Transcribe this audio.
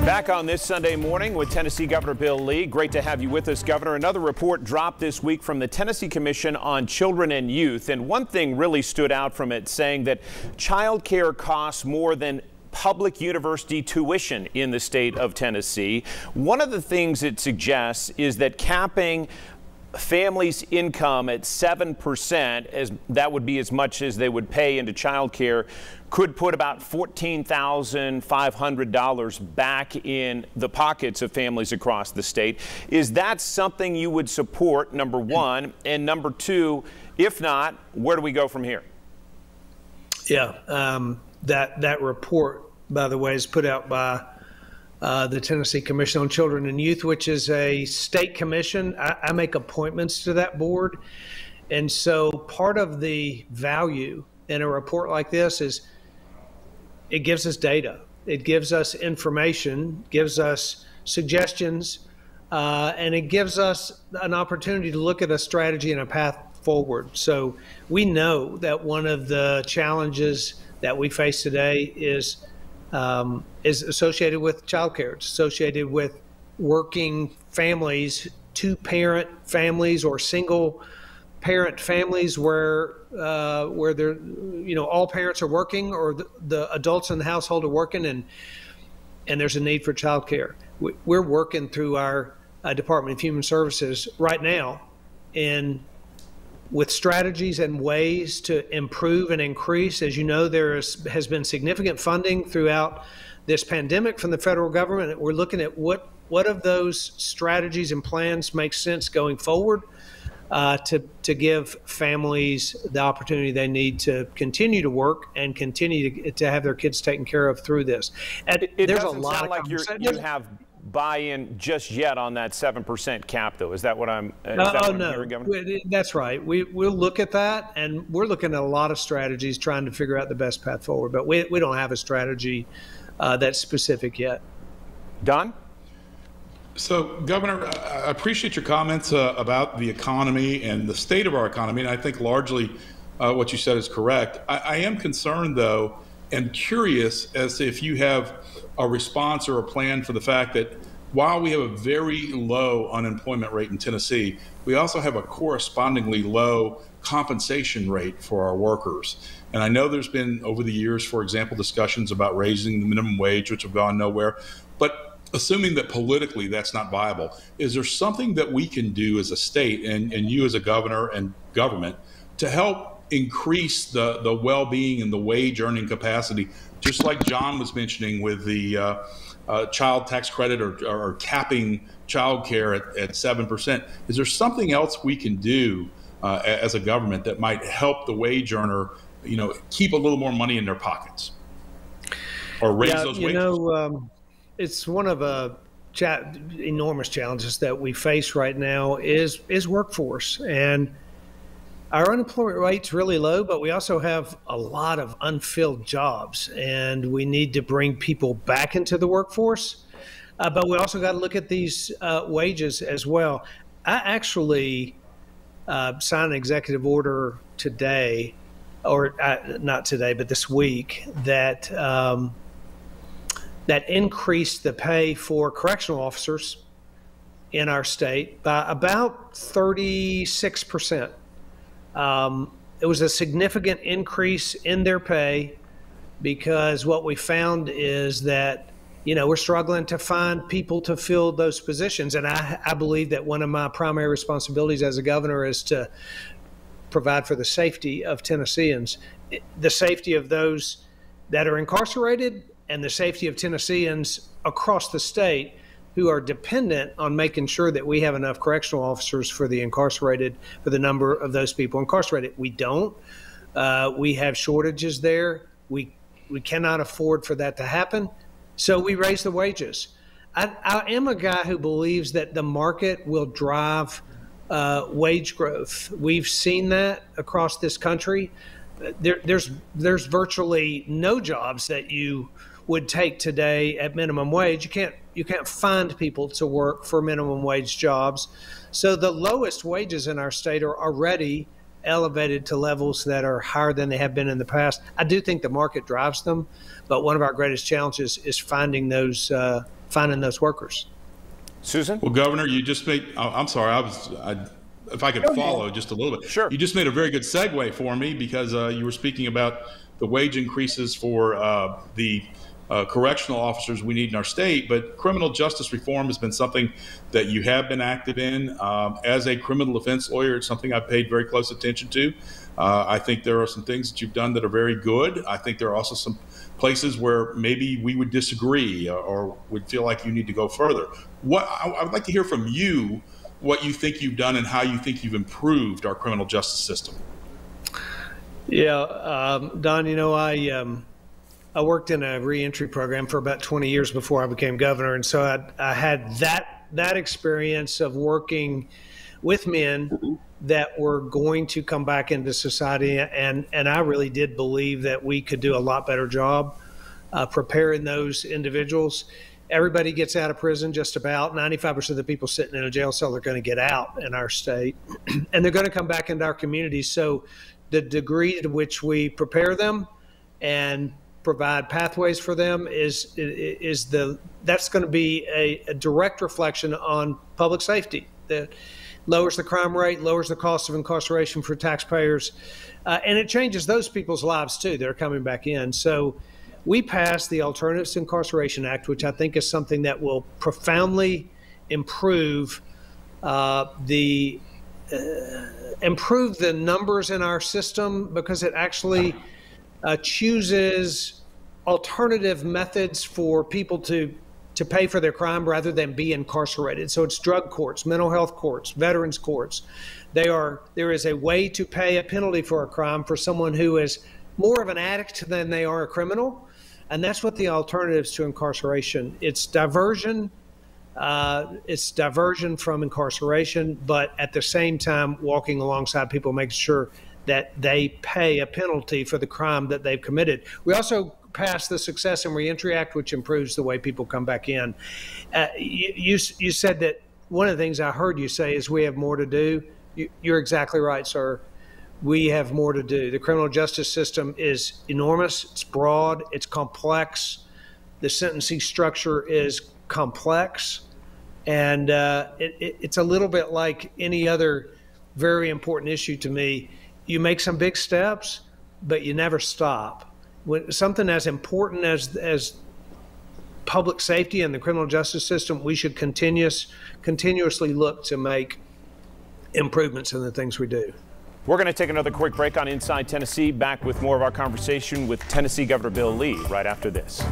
Back on this Sunday morning with Tennessee Governor Bill Lee. Great to have you with us, Governor. Another report dropped this week from the Tennessee Commission on Children and Youth. And one thing really stood out from it, saying that child care costs more than public university tuition in the state of Tennessee. One of the things it suggests is that capping families' income at 7%, as that would be as much as they would pay into child care, could put about $14,500 back in the pockets of families across the state. Is that something you would support, number one? And number two, if not, where do we go from here? Yeah, that report, by the way, is put out by the Tennessee Commission on Children and Youth, which is a state commission. I make appointments to that board. And so part of the value in a report like this is it gives us data. It gives us information, gives us suggestions, and it gives us an opportunity to look at a strategy and a path forward. So we know that one of the challenges that we face today is associated with childcare. It's associated with working families, two-parent families or single-parent families where they're, all parents are working or the adults in the household are working, and there's a need for childcare. We're working through our Department of Human Services right now with strategies and ways to improve and increase. As you know, there has been significant funding throughout this pandemic from the federal government. We're looking at what of those strategies and plans make sense going forward to give families the opportunity they need to continue to work and continue to have their kids taken care of through this. And it doesn't sound like you have buy-in just yet on that 7% cap, though. Is that what I'm hearing, Governor? That's right. We'll look at that, and we're looking at a lot of strategies trying to figure out the best path forward, but we don't have a strategy that's specific yet. Don? So, Governor, I appreciate your comments about the economy and the state of our economy, and I think largely what you said is correct. I am concerned, though, and curious as to if you have a response or a plan for the fact that while we have a very low unemployment rate in Tennessee, we also have a correspondingly low compensation rate for our workers. And I know there's been over the years, for example, discussions about raising the minimum wage, which have gone nowhere. But assuming that politically that's not viable, is there something that we can do as a state and you as a governor and government to help increase the well-being and the wage earning capacity, just like John was mentioning with the child tax credit or capping child care at 7%? Is there something else we can do as a government that might help the wage earner, keep a little more money in their pockets or raise those wages? It's one of enormous challenges that we face right now is workforce. And our unemployment rate's really low, but we also have a lot of unfilled jobs, and we need to bring people back into the workforce. But we also got to look at these wages as well. I actually signed an executive order today, or not today, but this week, that increased the pay for correctional officers in our state by about 36%. It was a significant increase in their pay because what we found is that, we're struggling to find people to fill those positions. And I believe that one of my primary responsibilities as a governor is to provide for the safety of Tennesseans, the safety of those that are incarcerated and the safety of Tennesseans across the state who are dependent on making sure that we have enough correctional officers for the incarcerated, for the number of those people incarcerated. We don't. We have shortages there. We cannot afford for that to happen. So we raise the wages. I am a guy who believes that the market will drive wage growth. We've seen that across this country. There's virtually no jobs that you would take today at minimum wage. You can't find people to work for minimum wage jobs. So the lowest wages in our state are already elevated to levels that are higher than they have been in the past. I do think the market drives them, but one of our greatest challenges is finding those finding those workers. Susan? Well, Governor, you just made, I'm sorry, if I could follow just a little bit. Sure. You just made a very good segue for me because you were speaking about the wage increases for the correctional officers we need in our state, but criminal justice reform has been something that you have been active in. As a criminal defense lawyer, it's something I've paid very close attention to. I think there are some things that you've done that are very good. I think there are also some places where maybe we would disagree or would feel like you need to go further. I would like to hear from you what you think you've done and how you think you've improved our criminal justice system. Yeah, Don, you know, I worked in a reentry program for about 20 years before I became governor, and so I had that experience of working with men that were going to come back into society, and I really did believe that we could do a lot better job preparing those individuals. Everybody gets out of prison, just about 95% of the people sitting in a jail cell are going to get out in our state, and they're going to come back into our communities. So the degree to which we prepare them and provide pathways for them that's going to be a direct reflection on public safety. That lowers the crime rate, lowers the cost of incarceration for taxpayers, and it changes those people's lives too. They're coming back in. So we passed the Alternatives to Incarceration Act, which I think is something that will profoundly improve the numbers in our system, because it actually chooses alternative methods for people to pay for their crime rather than be incarcerated. So it's drug courts, mental health courts, veterans courts. There is a way to pay a penalty for a crime for someone who is more of an addict than they are a criminal. And that's what the Alternatives to Incarceration. It's diversion. It's diversion from incarceration, but at the same time, walking alongside people, making sure that they pay a penalty for the crime that they've committed. We also passed the Success and Reentry Act, which improves the way people come back in. You said that one of the things I heard you say is we have more to do. You're exactly right, sir. We have more to do. The criminal justice system is enormous. It's broad. It's complex. The sentencing structure is complex. And it's a little bit like any other very important issue to me. You make some big steps, but you never stop. When something as important as public safety and the criminal justice system, we should continuously look to make improvements in the things we do. We're going to take another quick break on Inside Tennessee. Back with more of our conversation with Tennessee Governor Bill Lee right after this.